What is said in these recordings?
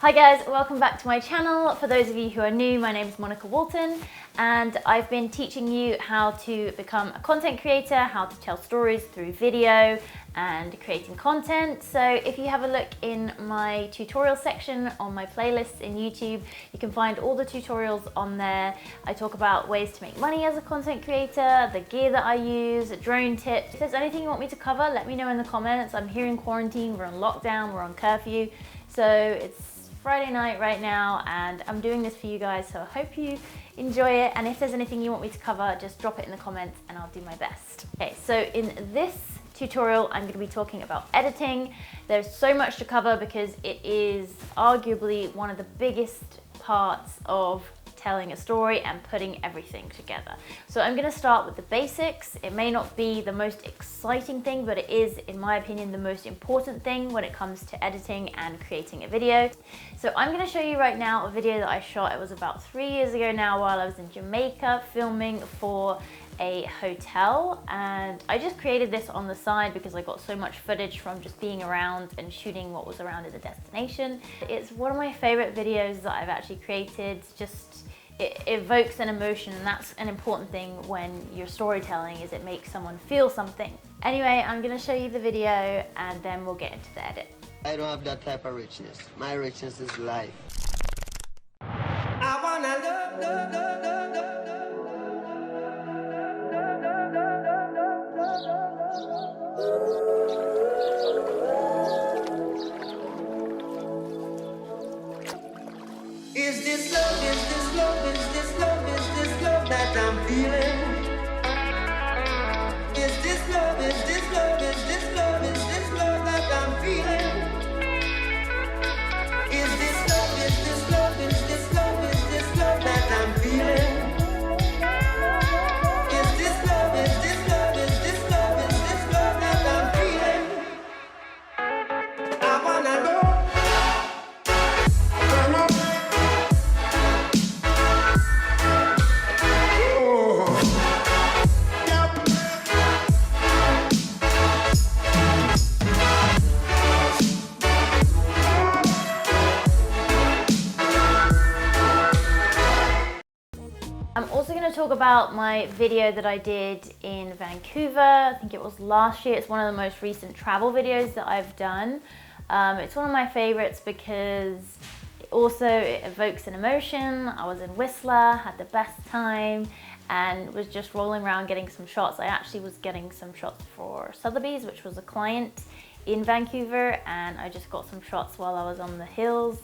Hi guys, welcome back to my channel. For those of you who are new, my name is Monica Walton and I've been teaching you how to become a content creator, how to tell stories through video and creating content. So if you have a look in my tutorial section on my playlist in YouTube, you can find all the tutorials on there. I talk about ways to make money as a content creator, the gear that I use, drone tips. If there's anything you want me to cover, let me know in the comments. I'm here in quarantine, we're on lockdown, we're on curfew. So it's Friday night right now and I'm doing this for you guys, so I hope you enjoy it, and if there's anything you want me to cover, just drop it in the comments and I'll do my best. Okay, so in this tutorial I'm going to be talking about editing. There's so much to cover because it is arguably one of the biggest parts of telling a story and putting everything together. So I'm going to start with the basics. It may not be the most exciting thing, but it is, in my opinion, the most important thing when it comes to editing and creating a video. So I'm going to show you right now a video that I shot. It was about 3 years ago now while I was in Jamaica filming for a hotel, and I just created this on the side because I got so much footage from just being around and shooting what was around in the destination. It's one of my favorite videos that I've actually created. It evokes an emotion, and that's an important thing when you're storytelling, is it makes someone feel something. Anyway, I'm gonna show you the video and then we'll get into the edit. I don't have that type of richness. My richness is life. I wanna love, love, love, love, love, Is this love, is this love, is this love, is this love that I'm feeling? Is this love, is this love, is this love, is this love that I'm feeling? Is this love, is this love, is this love, is this love that I'm feeling? Is this love, is this love, is this love, is this love that I'm feeling? I wanna go. I'm also going to talk about my video that I did in Vancouver. I think it was last year. It's one of the most recent travel videos that I've done. It's one of my favorites because it evokes an emotion. I was in Whistler, had the best time, and was just rolling around getting some shots. I actually was getting some shots for Sotheby's, which was a client in Vancouver, and I just got some shots while I was on the hills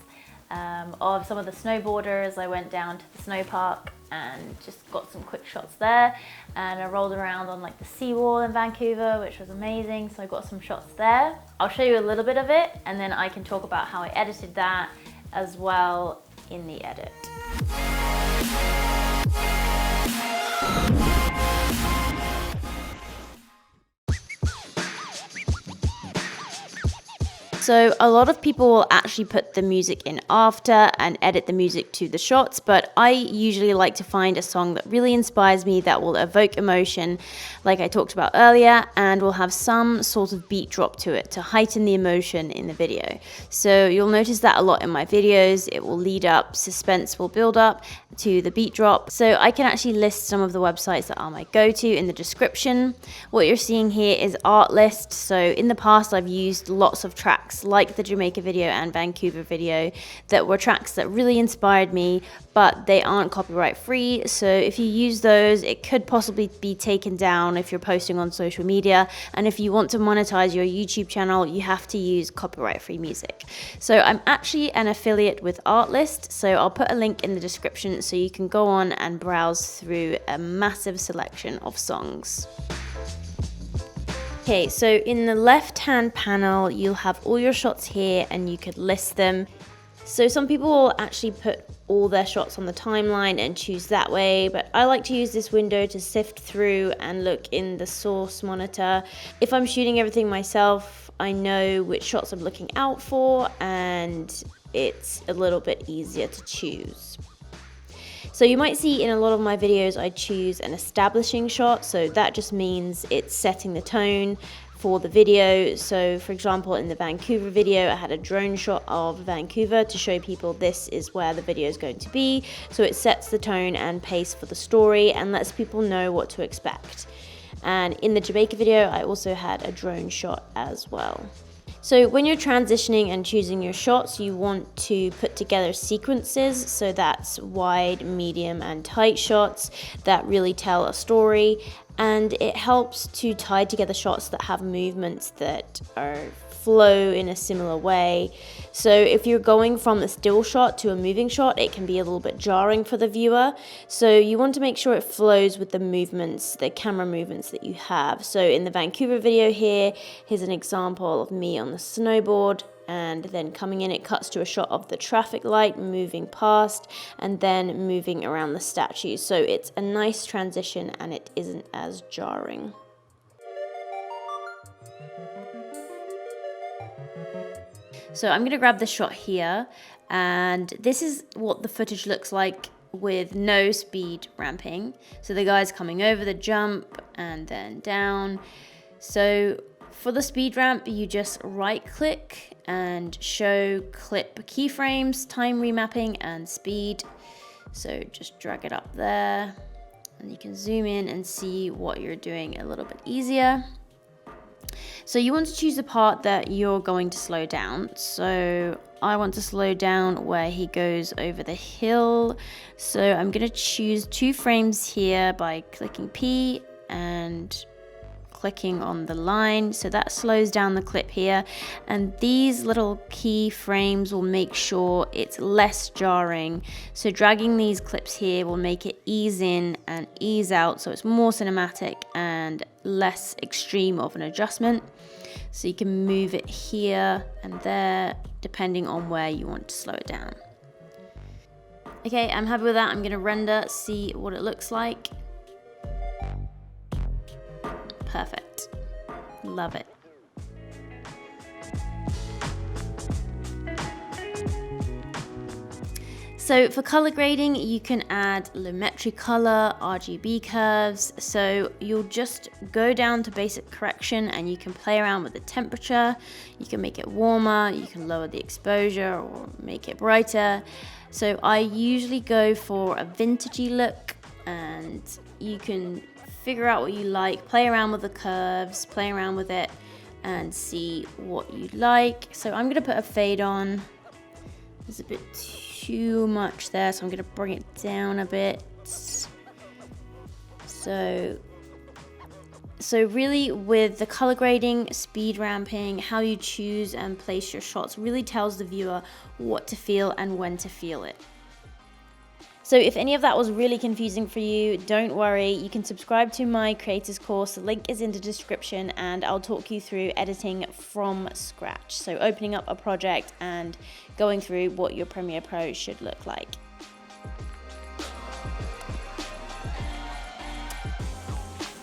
of some of the snowboarders. I went down to the snow park and just got some quick shots there, and I rolled around on like the seawall in Vancouver, which was amazing, so I got some shots there. I'll show you a little bit of it and then I can talk about how I edited that as well in the edit. So a lot of people will actually put the music in after and edit the music to the shots, but I usually like to find a song that really inspires me, that will evoke emotion, like I talked about earlier, and will have some sort of beat drop to it to heighten the emotion in the video. So you'll notice that a lot in my videos. It will lead up, suspense will build up to the beat drop. So I can actually list some of the websites that are my go-to in the description. What you're seeing here is Artlist. So in the past I've used lots of tracks like the Jamaica video and Vancouver video that were tracks that really inspired me, but they aren't copyright free. So if you use those, it could possibly be taken down if you're posting on social media, and if you want to monetize your YouTube channel, you have to use copyright free music. So I'm actually an affiliate with Artlist, so I'll put a link in the description so you can go on and browse through a massive selection of songs. Okay, so in the left-hand panel, you'll have all your shots here and you could list them. So some people will actually put all their shots on the timeline and choose that way, but I like to use this window to sift through and look in the source monitor. If I'm shooting everything myself, I know which shots I'm looking out for, and it's a little bit easier to choose. So you might see in a lot of my videos I choose an establishing shot, so that just means it's setting the tone for the video. So for example, in the Vancouver video, I had a drone shot of Vancouver to show people this is where the video is going to be. So it sets the tone and pace for the story and lets people know what to expect. And in the Jamaica video, I also had a drone shot as well. So when you're transitioning and choosing your shots, you want to put together sequences. So that's wide, medium, and tight shots that really tell a story. And it helps to tie together shots that have movements that flow in a similar way. So if you're going from a still shot to a moving shot, it can be a little bit jarring for the viewer. So you want to make sure it flows with the movements, the camera movements that you have. So in the Vancouver video here's an example of me on the snowboard, and then coming in, it cuts to a shot of the traffic light moving past and then moving around the statue. So it's a nice transition and it isn't as jarring. So I'm going to grab the shot here, and this is what the footage looks like with no speed ramping. So the guy's coming over the jump and then down. So for the speed ramp, you just right click and show clip keyframes, time remapping, and speed. So just drag it up there and you can zoom in and see what you're doing a little bit easier. So you want to choose the part that you're going to slow down. So I want to slow down where he goes over the hill. So I'm going to choose 2 frames here by clicking P and clicking on the line. So that slows down the clip here. And these little key frames will make sure it's less jarring. So dragging these clips here will make it ease in and ease out. So it's more cinematic and less extreme of an adjustment. So you can move it here and there depending on where you want to slow it down. Okay, I'm happy with that. I'm going to render, see what it looks like. Perfect. Love it. So for color grading, you can add lumetri color, RGB curves. So you'll just go down to basic correction and you can play around with the temperature. You can make it warmer, you can lower the exposure or make it brighter. So I usually go for a vintagey look, and you can figure out what you like, play around with the curves, play around with it and see what you like. So I'm gonna put a fade on. There's a bit too much there, so I'm gonna bring it down a bit. So really with the color grading, speed ramping, how you choose and place your shots really tells the viewer what to feel and when to feel it. So if any of that was really confusing for you, don't worry, you can subscribe to my creators course. The link is in the description and I'll talk you through editing from scratch. So opening up a project and going through what your Premiere Pro should look like.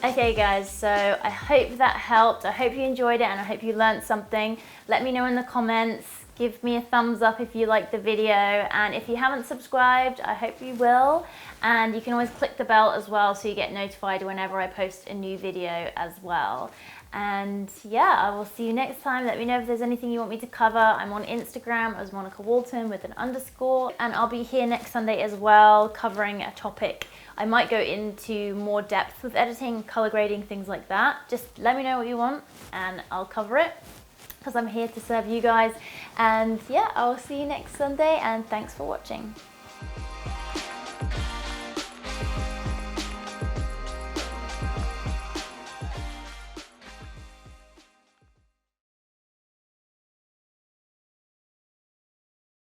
Okay guys, so I hope that helped. I hope you enjoyed it and I hope you learned something. Let me know in the comments. Give me a thumbs up if you liked the video, and if you haven't subscribed, I hope you will. And you can always click the bell as well so you get notified whenever I post a new video as well. And yeah, I will see you next time. Let me know if there's anything you want me to cover. I'm on Instagram as Monica Walton with an _, and I'll be here next Sunday as well covering a topic. I might go into more depth with editing, color grading, things like that. Just let me know what you want and I'll cover it, because I'm here to serve you guys. And yeah, I'll see you next Sunday, and thanks for watching.